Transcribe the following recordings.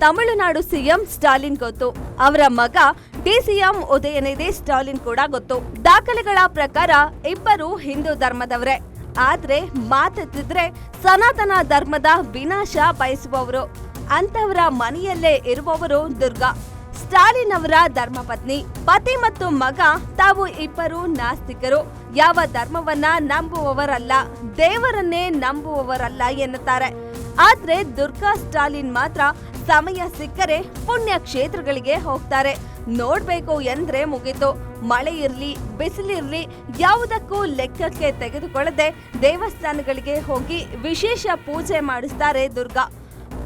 Tamil Nadu CM Stalin ಗೊತ್ತು, ಅವರ ಮಗ ಡಿಸಿಎಂ ಉದಯನಿಧಿ ಸ್ಟಾಲಿನ್ ಕೂಡ ಗೊತ್ತು. ದಾಖಲೆಗಳ ಪ್ರಕಾರ ಇಬ್ಬರು ಹಿಂದೂ ಧರ್ಮದವರೇ. ಆದ್ರೆ ಮಾತೆತ್ತಿದ್ರೆ ಸನಾತನ ಧರ್ಮದ ವಿನಾಶ ಬಯಸುವವರು. ಅಂತವರ ಮನೆಯಲ್ಲೇ ಇರುವವರು ದುರ್ಗಾ. ಸ್ಟಾಲಿನ್ ಅವರ ಧರ್ಮಪತ್ನಿ, ಪತಿ ಮತ್ತು ಮಗ ತಾವು ಇಬ್ಬರು ನಾಸ್ತಿಕರು. ಯಾವ ಧರ್ಮವನ್ನ ನಂಬುವವರಲ್ಲ, ದೇವರನ್ನೇ ನಂಬುವವರಲ್ಲ ಎನ್ನುತ್ತಾರೆ. ಆದ್ರೆ ದುರ್ಗಾ ಸ್ಟಾಲಿನ್ ಮಾತ್ರ ಸಮಯ ಸಿಕ್ಕರೆ ಪುಣ್ಯ ಕ್ಷೇತ್ರಗಳಿಗೆ ಹೋಗ್ತಾರೆ. ನೋಡ್ಬೇಕು ಎಂದ್ರೆ ಮುಗಿತು. ಮಳೆ ಇರ್ಲಿ ಬಿಸಿಲಿರ್ಲಿ ಯಾವುದಕ್ಕೂ ಲೆಕ್ಕಕ್ಕೆ ತೆಗೆದುಕೊಳ್ಳದೆ ದೇವಸ್ಥಾನಗಳಿಗೆ ಹೋಗಿ ವಿಶೇಷ ಪೂಜೆ ಮಾಡಿಸ್ತಾರೆ ದುರ್ಗಾ.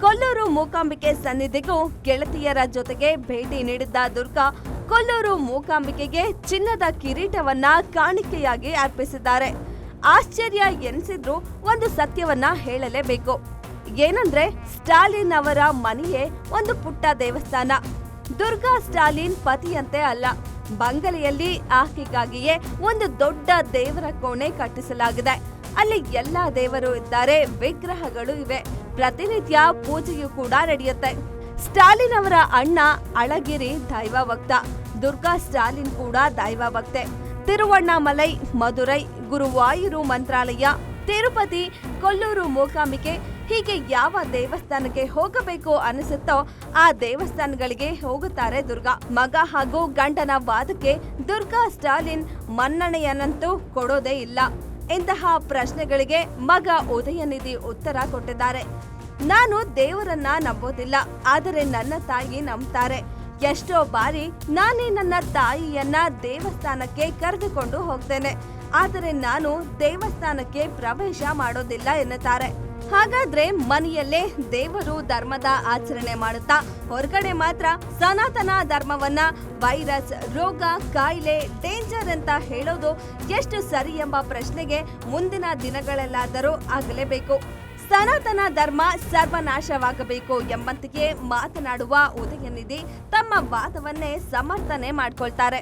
ಕೊಲ್ಲೂರು ಮೂಕಾಂಬಿಕೆ ಸನ್ನಿಧಿಗೂ ಗೆಳತಿಯರ ಜೊತೆಗೆ ಭೇಟಿ ನೀಡಿದ್ದ ದುರ್ಗಾ ಕೊಲ್ಲೂರು ಮೂಕಾಂಬಿಕೆಗೆ ಚಿನ್ನದ ಕಿರೀಟವನ್ನ ಕಾಣಿಕೆಯಾಗಿ ಅರ್ಪಿಸಿದ್ದಾರೆ. ಆಶ್ಚರ್ಯ ಎನಿಸಿದ್ರು ಒಂದು ಸತ್ಯವನ್ನ ಹೇಳಲೇಬೇಕು. ಏನಂದ್ರೆ ಸ್ಟಾಲಿನ್ ಅವರ ಮನೆಯೇ ಒಂದು ಪುಟ್ಟ ದೇವಸ್ಥಾನ. ದುರ್ಗಾ ಸ್ಟಾಲಿನ್ ಪತಿಯಂತೆ ಅಲ್ಲ. ಬಂಗಲೆಯಲ್ಲಿ ಆಕೆಗಾಗಿಯೇ ಒಂದು ದೊಡ್ಡ ದೇವರ ಕೋಣೆ ಕಟ್ಟಿಸಲಾಗಿದೆ. ಅಲ್ಲಿ ಎಲ್ಲಾ ದೇವರು ಇದ್ದಾರೆ, ವಿಗ್ರಹಗಳು ಇವೆ. ಪ್ರತಿನಿತ್ಯ ಪೂಜೆಯೂ ಕೂಡ ನಡೆಯುತ್ತೆ. ಸ್ಟಾಲಿನ್ ಅವರ ಅಣ್ಣ ಅಳಗಿರಿ ದೈವ ಭಕ್ತ. ದುರ್ಗಾ ಸ್ಟಾಲಿನ್ ಕೂಡ ದೈವ ಭಕ್ತೆ. ತಿರುವಣ್ಣಾಮಲೈ, ಮಧುರೈ, ಗುರುವಾಯೂರು ಮಂತ್ರಾಲಯ, ತಿರುಪತಿ, ಕೊಲ್ಲೂರು ಮೂಕಾಂಬಿಕೆ ಹೀಗೆ ಯಾವ ದೇವಸ್ಥಾನಕ್ಕೆ ಹೋಗಬೇಕು ಅನಿಸುತ್ತೋ ಆ ದೇವಸ್ಥಾನಗಳಿಗೆ ಹೋಗುತ್ತಾರೆ ದುರ್ಗಾ. ಮಗ ಹಾಗೂ ಗಂಡನ ವಾದಕ್ಕೆ ದುರ್ಗಾ ಸ್ಟಾಲಿನ್ ಮನ್ನಣೆಯನ್ನಂತೂ ಕೊಡೋದೇ ಇಲ್ಲ. ಇಂತಹ ಪ್ರಶ್ನೆಗಳಿಗೆ ಮಗ ಉದಯನಿಧಿ ಉತ್ತರ ಕೊಟ್ಟಿದ್ದಾರೆ. ನಾನು ದೇವರನ್ನ ನಂಬೋದಿಲ್ಲ, ಆದರೆ ನನ್ನ ತಾಯಿ ನಂಬ್ತಾರೆ. ಎಷ್ಟೋ ಬಾರಿ ನಾನೇ ನನ್ನ ತಾಯಿಯನ್ನ ದೇವಸ್ಥಾನಕ್ಕೆ ಕರೆದುಕೊಂಡು ಹೋಗ್ತೇನೆ, ಆದರೆ ನಾನು ದೇವಸ್ಥಾನಕ್ಕೆ ಪ್ರವೇಶ ಮಾಡೋದಿಲ್ಲ ಎನ್ನುತ್ತಾರೆ. ಹಾಗಾದ್ರೆ ಮನೆಯಲ್ಲೇ ದೇವರು ಧರ್ಮದ ಆಚರಣೆ ಮಾಡುತ್ತಾ ಹೊರಗಡೆ ಮಾತ್ರ ಸನಾತನ ಧರ್ಮವನ್ನ ವೈರಸ್, ರೋಗ, ಕಾಯಿಲೆ, ಡೇಂಜರ್ ಅಂತ ಹೇಳೋದು ಎಷ್ಟು ಸರಿ ಎಂಬ ಪ್ರಶ್ನೆಗೆ ಮುಂದಿನ ದಿನಗಳಲ್ಲಾದರೂ ಆಗಲೇಬೇಕು. ಸನಾತನ ಧರ್ಮ ಸರ್ವನಾಶವಾಗಬೇಕು ಎಂಬಂತೆಯೇ ಮಾತನಾಡುವ ಉದಯನಿಧಿ ತಮ್ಮ ವಾದವನ್ನೇ ಸಮರ್ಥನೆ ಮಾಡ್ಕೊಳ್ತಾರೆ.